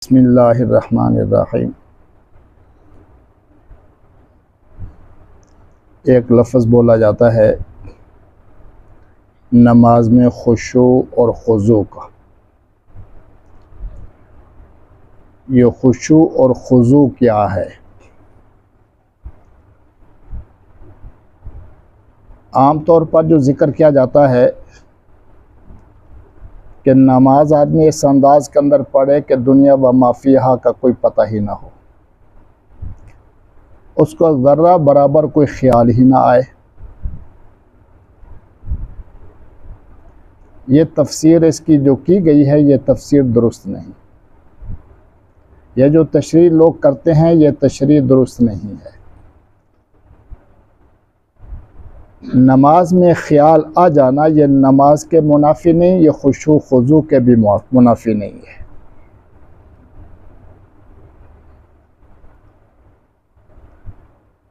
बिस्मिल्लाहिर्रहमानिर्रहीम। एक लफ्ज़ बोला जाता है नमाज में खुशू और खुजू का। ये खुशू और खुजू क्या है? आम तौर पर जो ज़िक्र किया जाता है कि नमाज आदमी इस अंदाज के अंदर पढ़े कि दुनिया व माफिया का कोई पता ही ना हो, उसको ज़र्रा बराबर कोई ख्याल ही ना आए। ये तफसीर इसकी जो की गई है ये तफसीर दुरुस्त नहीं। यह जो तशरीह लोग करते हैं ये तशरीह दुरुस्त नहीं है। नमाज में ख्याल आ जाना ये नमाज के मुनाफी नहीं, ये खुशू खुजू के भी मुनाफी नहीं है।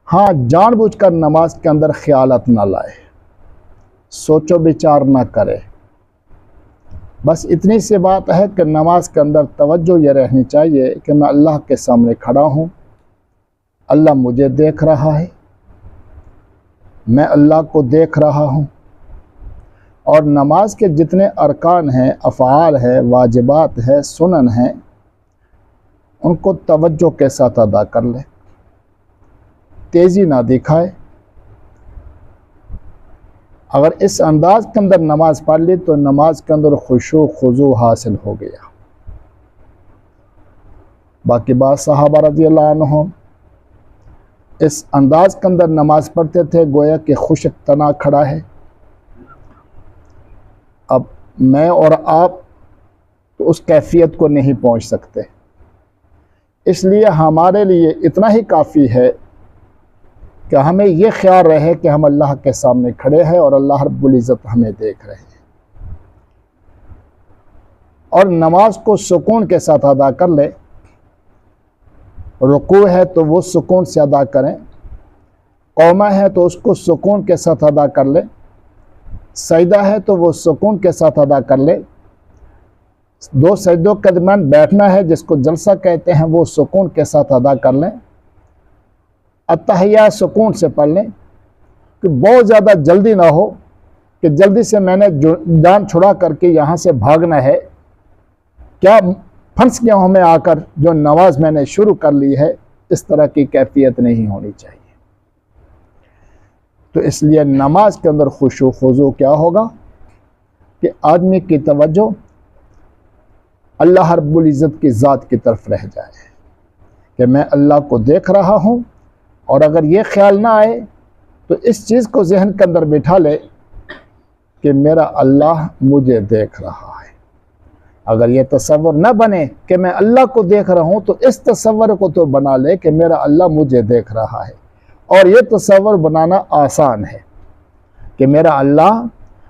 हाँ, जानबूझकर नमाज के अंदर ख्यालत ना लाए, सोचो विचार ना करे। बस इतनी सी बात है कि नमाज के अंदर तवज्जो ये रहनी चाहिए कि मैं अल्लाह के सामने खड़ा हूँ, अल्लाह मुझे देख रहा है, मैं अल्लाह को देख रहा हूँ। और नमाज के जितने अरकान हैं, अफ़आल है, वाजिबात है, सुनन है, उनको तवज्जो के साथ अदा कर ले, तेज़ी ना दिखाए। अगर इस अंदाज के अंदर नमाज पढ़ ली तो नमाज के अंदर खुशू खुजू हासिल हो गया। बाकी बात सहाबा रज़ी अल्लाह अन्हुम इस अंदाज के अंदर नमाज पढ़ते थे गोया कि खुशक तना खड़ा है। अब मैं और आप तो उस कैफियत को नहीं पहुंच सकते, इसलिए हमारे लिए इतना ही काफ़ी है कि हमें ये ख्याल रहे कि हम अल्लाह के सामने खड़े हैं और अल्लाह रब्बुल इज़्ज़त हमें देख रहे हैं। और नमाज को सुकून के साथ अदा कर ले। रुकू है तो वो सुकून से अदा करें, कौमा है तो उसको सुकून के साथ अदा कर ले, सजदा है तो वो सुकून के साथ अदा कर ले, दो सजदों के दरमियान बैठना है जिसको जलसा कहते हैं वो सुकून के साथ अदा कर लें। अत्तहिया सुकून से पढ़ लें कि बहुत ज़्यादा जल्दी ना हो कि जल्दी से मैंने जान छुड़ा करके यहाँ से भागना है, क्या फंस गया हूँ मैं आकर, जो नमाज मैंने शुरू कर ली है। इस तरह की कैफियत नहीं होनी चाहिए। तो इसलिए नमाज के अंदर खुशू खुजू क्या होगा कि आदमी की तवज्जो अल्लाह रब्बुल इज़्ज़त की ज़ात की तरफ रह जाए कि मैं अल्लाह को देख रहा हूँ। और अगर ये ख्याल ना आए तो इस चीज़ को जहन के अंदर बिठा ले कि मेरा अल्लाह मुझे देख रहा है। अगर ये तसव्वुर न बने कि मैं अल्लाह को देख रहा हूँ तो इस तसव्वुर को तो बना ले कि मेरा अल्लाह मुझे देख रहा है। और ये तसव्वुर बनाना आसान है कि मेरा अल्लाह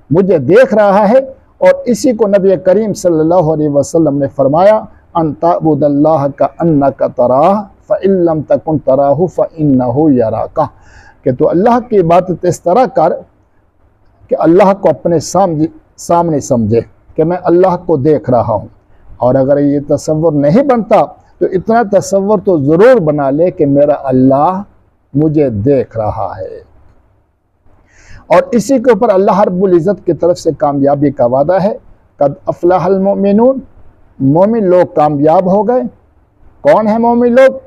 मुझे देख रहा है। और इसी को नबी करीम सल्लल्लाहु अलैहि वसल्लम ने फरमाया, अन तअबुदल्लाह का अन्नका तराह फ़इन लम तकुन तराहु फ़इन्नहु यराका, कि तो अल्लाह की इबादत इस तरह कर कि अल्लाह को अपने सामने समझे कि मैं अल्लाह को देख रहा हूँ। और अगर ये तसव्वुर नहीं बनता तो इतना तसव्वुर तो ज़रूर बना ले कि मेरा अल्लाह मुझे देख रहा है। और इसी के ऊपर अल्लाह रब्बुल इज़्ज़त की तरफ से कामयाबी का वादा है, कद अफ़लहल मोमिनून, मोमिन लोग कामयाब हो गए। कौन है मोमिन लोग?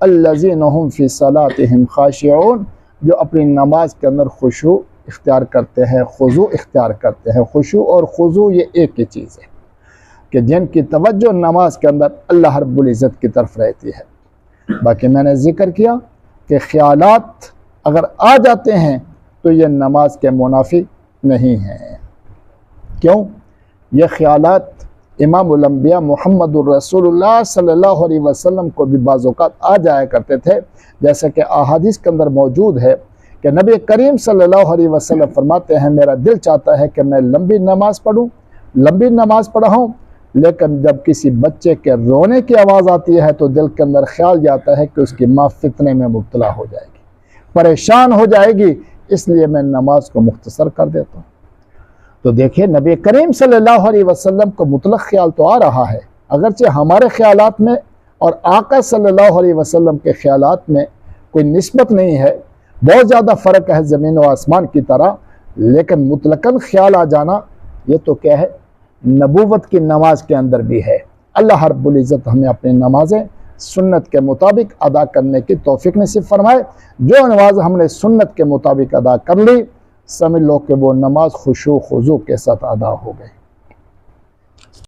अल्लज़ीना हुम फ़ी सलातिहिम ख़ाशिऊन, जो अपनी नमाज के अंदर खुशू इख्तियार करते हैं, खुजू इख्तियार करते हैं। खुशू और खुजू ये एक ही चीज़ है कि जिनकी तवज्जो नमाज के अंदर अल्लाह रब्बुल इज़्ज़त की तरफ रहती है। बाकी मैंने ज़िक्र किया कि ख़यालात अगर आ जाते हैं तो ये नमाज के मुनाफी नहीं हैं। क्यों? ये ख़यालात इमामुल अंबिया मुहम्मदुर रसूलुल्लाह सल्लल्लाहु अलैहि वसल्लम को भी बाज़ औक़ात आ जाया करते थे। जैसे कि अहादीस के अंदर मौजूद है कि नबी करीम सल्लल्लाहु अलैहि वसल्लम फरमाते हैं, मेरा दिल चाहता है कि मैं लंबी नमाज पढ़ूँ, लंबी नमाज पढ़ाऊँ, लेकिन जब किसी बच्चे के रोने की आवाज़ आती है तो दिल के अंदर ख्याल जाता है कि उसकी माँ फितने में मुब्तला हो जाएगी, परेशान हो जाएगी, इसलिए मैं नमाज को मुख्तसर कर देता हूँ। तो देखिए नबी करीम सल्लल्लाहु अलैहि वसल्लम को मुतलक ख्याल तो आ रहा है, अगरचे हमारे ख्यालात में और आका सल्लल्लाहु अलैहि वसल्लम के ख्यालात में कोई निस्बत नहीं है, बहुत ज़्यादा फ़र्क है ज़मीन व आसमान की तरह, लेकिन मुतलकन ख्याल आ जाना ये तो क्या है, नबूवत की नमाज के अंदर भी है। अल्लाह रब्बुल इज़्ज़त हमें अपनी नमाजें सुन्नत के मुताबिक अदा करने की तौफीक नसीब फरमाए। जो नमाज हमने सुन्नत के मुताबिक अदा कर ली, समझ लो कि वो नमाज खुशू खुजू के साथ अदा हो गई।